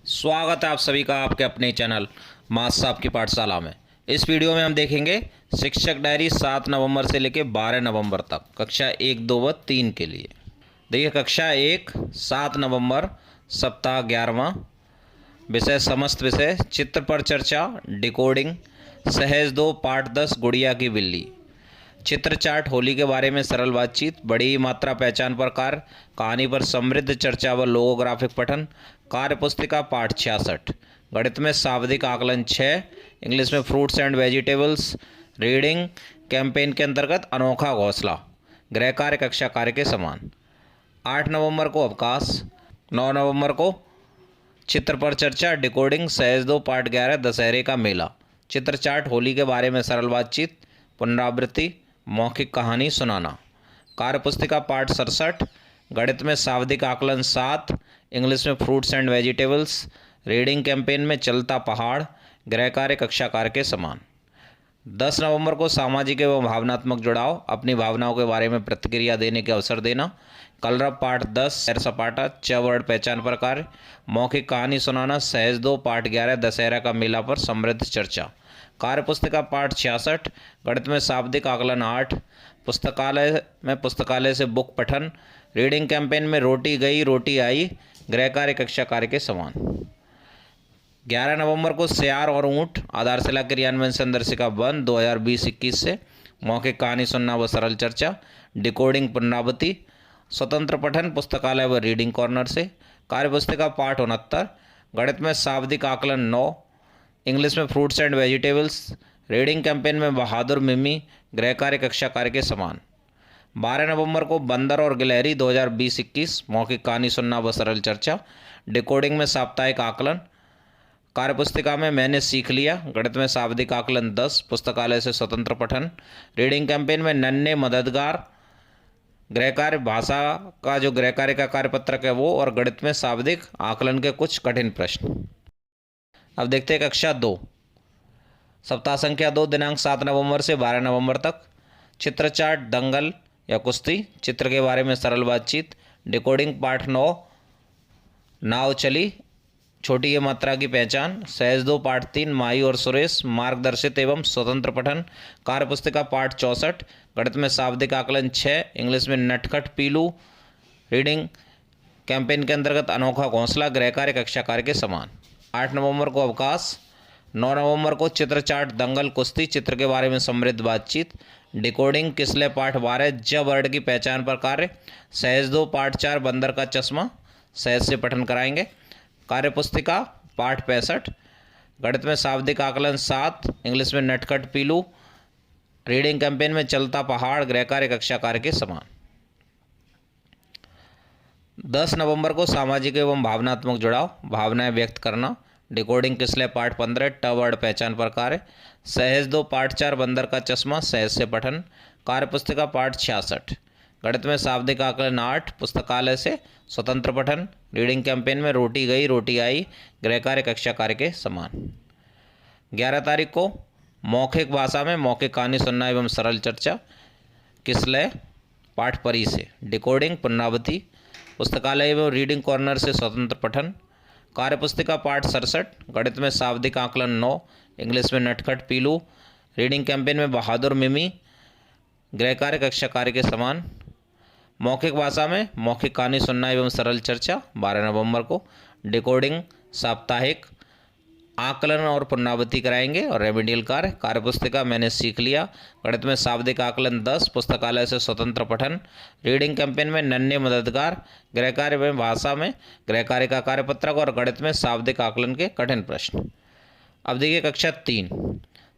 स्वागत है आप सभी का आपके अपने चैनल मास साहब की पाठशाला में। इस वीडियो में हम देखेंगे शिक्षक डायरी 7 नवंबर से लेकर 12 नवंबर तक कक्षा 1, 2 व 3 के लिए। देखिए कक्षा 1 7 नवंबर सप्ताह 11वां, विषय समस्त विषय, चित्र पर चर्चा, डिकोडिंग, सहज 2 पाठ 10 गुड़िया की बिल्ली, चित्र चार्ट, होली के बारे में सरल बातचीत, बड़ी मात्रा पहचान पर कार्य, कहानी पर समृद्ध चर्चा व लोगोग्राफिक पठन, कार्य पुस्तिका पाठ 66, गणित में शाब्दिक आकलन 6, इंग्लिश में fruits and vegetables, reading campaign के अंतर्गत अनोखा घोंसला, गृह कार्य कक्षा कार्य के समान। 8 नवंबर को अवकाश, 9 नवंबर को चित्र पर चर्चा, डिकोडिंग, सहज 2 पाठ 11 दशहरे का मेला, चित्र चार्ट, होली के बारे में सरल बातचीत, पुनरावृत्ति, मौखिक कहानी सुनाना, कार्य पुस्तिका पाठ 67, गणित में शाब्दिक आकलन 7, इंग्लिश में fruits and vegetables, reading campaign में चलता पहाड़, गृह कार्य कक्षा कार्य के समान। 10 नवंबर को सामाजिक एवं भावनात्मक जुड़ाव, अपनी भावनाओं के बारे में प्रतिक्रिया देने के अवसर देना, कलरव पाठ 10 सैर सपाटा, च वर्ड पहचान पर कार्य, मौखिक कहानी सुनाना, सहज 2 पाठ 11 दशहरा का मेला पर समृद्ध चर्चा, कार्य पुस्तिका पाठ 66, गणित में शाब्दिक आकलन 8, पुस्तकालय से बुक पठन, रीडिंग कैंपेन में रोटी गई रोटी आई, गृह कार्य कक्षा कार्य के समान। 11 नवंबर को सियार और ऊँट आधारशिला क्रियान्वयन संदर्शिका 1 2020-21 से, मौखिक कहानी सुनना व सरल चर्चा, डिकोडिंग पुनरावृत्ति, स्वतंत्र पठन पुस्तकालय व रीडिंग कॉर्नर से, कार्य पुस्तिका पाठ 69, गणित में शाब्दिक आकलन 9, इंग्लिश में fruits and vegetables, reading campaign में बहादुर मिमी, गृह कार्य कक्षा कार्य के समान। 12 नवंबर को बंदर और गिलहरी 2020-21, मौखिक कहानी सुनना व सरल चर्चा, डिकोडिंग में साप्ताहिक आकलन, कार्य पुस्तिका में मैंने सीख लिया, गणित में शाब्दिक आकलन 10, पुस्तकालय से स्वतंत्र पठन, रीडिंग कैंपेन में नन्हे मददगार, गृह कार्य भाषा का जो गृह कार्य का कार्यपत्रक है वो, और गणित में शाब्दिक आकलन के कुछ कठिन प्रश्न। अब देखते हैं कक्षा 2, सप्ताह संख्या 2, दिनांक 7 नवंबर से 12 नवंबर तक, चित्र चार्ट, दंगल या कुश्ती, चित्र के बारे में सरल बातचीत, डिकोडिंग पाठ 9, नाव चली, छोटी ये मात्रा की पहचान, सहज 2 पाठ 3 माही और सुरेश, मार्गदर्शित एवं स्वतंत्र पठन, कार्य पुस्तिका पाठ 64, गणित में शाब्दिक आकलन 6, इंग्लिश में नटखट पीलू, रीडिंग कैंपेन के अंतर्गत अनोखा घोंसला, गृह कार्य कक्षा कार्य के समान। 8 नवंबर को अवकाश, 9 नवंबर को चित्र चार्ट, दंगल, कुश्ती, चित्र के बारे में समृद्ध बातचीत, डिकोडिंग किसले पाठ 12 ज वर्ड की पहचान पर कार्य, सहज 2 पाठ 4 बंदर का चश्मा, सहज से पठन कराएंगे, कार्य पुस्तिका पाठ 65, गणित में शाब्दिक आकलन 7, इंग्लिश में नटखट पीलू, रीडिंग कैंपेन में चलता पहाड़, गृह कार्य कक्षा कार्य के समान। 10 नवंबर को सामाजिक एवं भावनात्मक जुड़ाव, भावनाएं व्यक्त करना, डिकोडिंग किसले पाठ 15 ट वर्ड पहचान पर कार्य, सहज 2 पाठ 4 बंदर का चश्मा, सहज से पठन, कार्य पुस्तिका पाठ 66, गणित में शाब्दिक आकलन 8, पुस्तकालय से स्वतंत्र पठन, रीडिंग कैंपेन में रोटी गई रोटी आई, गृह कार्य कक्षा कार्य के समान। 11 तारीख को मौखिक भाषा में मौखिक कहानी सुनना एवं सरल चर्चा, किसले पाठ परी से, डिकोडिंग पुनरावृत्ति, पुस्तकालय एवं रीडिंग कॉर्नर से स्वतंत्र पठन, कार्य पुस्तिका पाठ 67, गणित में शाब्दिक आकलन 9, इंग्लिश में नटखट पीलू, रीडिंग कैंपेन में बहादुर मिमी, गृह कार्य कक्षा कार्य के समान। मौखिक भाषा में मौखिक कहानी सुनना एवं सरल चर्चा 12 नवंबर को, डिकोडिंग साप्ताहिक आकलन और पुनरावृत्ति कराएंगे और रेमेडियल कार्य, कार्य पुस्तिका मैंने सीख लिया, गणित में शाब्दिक आकलन 10, पुस्तकालय से स्वतंत्र पठन, रीडिंग कैंपेन में नन्हे मददगार, गृह कार्य में भाषा में गृह कार्य का कार्यपत्रक और गणित में शाब्दिक आकलन के कठिन प्रश्न। अब देखिए कक्षा 3,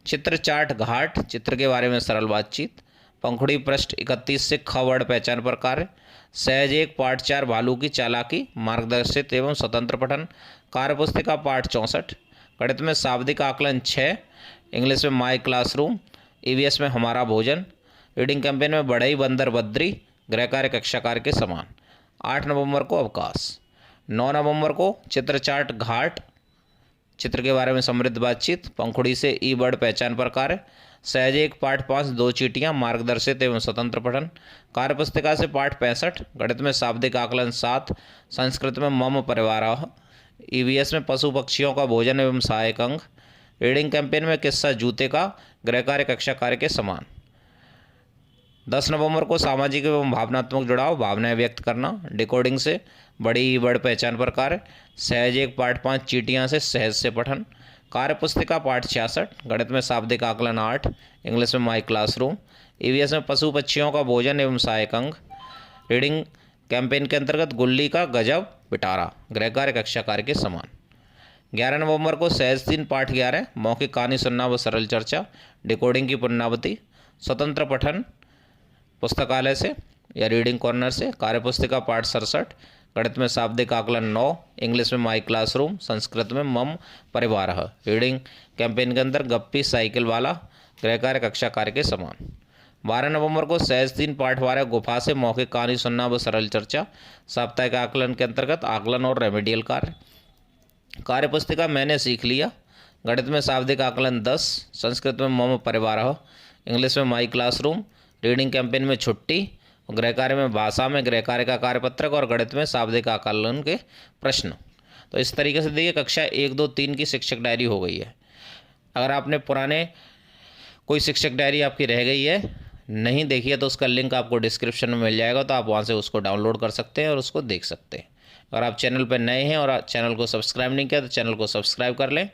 चित्र चार्ट, घाट, चित्र के बारे में सरल बातचीत, पंखुड़ी पृष्ठ 31 से ख वर्ड पहचान पर कार्य, सहज 1 पाठ 4 भालू की चालाकी, मार्गदर्शित एवं स्वतंत्र पठन, कार्य पुस्तिका पाठ 64, गणित में शाब्दिक आकलन 6, इंग्लिश में माई क्लासरूम, ईवीएस में हमारा भोजन, रीडिंग कैंपेन में बढ़ई बंदर बद्री, गृह कार्य कक्षा कार्य के समान। 8 नवंबर को अवकाश, 9 नवंबर को चित्र चार्ट, घाट, चित्र के बारे में समृद्ध बातचीत, पंखुड़ी से ई वर्ड पहचान पर कार्य, सहज 1 पाठ 5 2 चीटियाँ, मार्गदर्शित एवं स्वतंत्र पठन, कार्य पुस्तिका से पाठ 65, गणित में शाब्दिक आकलन 7, संस्कृत में मम परिवार, ईवीएस में पशु पक्षियों का भोजन एवं सहायक अंग। रीडिंग कैंपेन में किस्सा जूते का गृह कार्य कक्षा कार्य के समान। 10 नवंबर को सामाजिक एवं भावनात्मक जुड़ाव, भावनाएं व्यक्त करना। डिकोडिंग से बड़ी बड़ पहचान पर कार्य। सहज 1 पाठ 5 चीटियाँ से सहज से पठन। कार्य पुस्तिका पाठ 66। गणित में शाब्दिक आकलन 8। इंग्लिश में माई क्लासरूम। ईवीएस में पशु पक्षियों का भोजन एवं सहायक अंग। रीडिंग कैंपेन के अंतर्गत गुल्ली का गजब पिटारा, गृह कार्य कक्षा कार्य के समान। 11 नवंबर को सहज 3 पाठ 11 मौखिक कहानी सुनना व सरल चर्चा। डिकोडिंग की पुनरावृत्ति। स्वतंत्र पठन पुस्तकालय से या रीडिंग कॉर्नर से। कार्यपुस्तिका पाठ 67। गणित में शाब्दिक आकलन 9। इंग्लिश में माई क्लासरूम। संस्कृत में मम परिवारः। रीडिंग कैंपेन के अंदर गप्पी साइकिल वाला, गृह कार्य कक्षा कार्य के समान। 12 नवंबर को सहज 3 पाठ 12 गुफा से मौखिक कहानी सुनना व सरल चर्चा। साप्ताहिक आकलन के अंतर्गत आकलन और रेमेडियल कार्य। कार्यपुस्तिका मैंने सीख लिया। गणित में शाब्दिक आकलन 10। संस्कृत में मम परिवारः। इंग्लिश में माई क्लासरूम। रीडिंग कैंपेन में छुट्टी। गृह कार्य में भाषा में गृह कार्य का कार्यपत्रक और गणित में शाब्दिक आकलन के प्रश्न। तो इस तरीके से देखिए कक्षा 1, 2, 3 की शिक्षक डायरी हो गई है। अगर आपने पुराने कोई शिक्षक डायरी आपकी रह गई है, नहीं देखी है, तो उसका लिंक आपको डिस्क्रिप्शन में मिल जाएगा, तो आप वहाँ से उसको डाउनलोड कर सकते हैं और उसको देख सकते हैं। अगर आप चैनल पर नए हैं और चैनल को सब्सक्राइब नहीं किया तो चैनल को सब्सक्राइब कर लें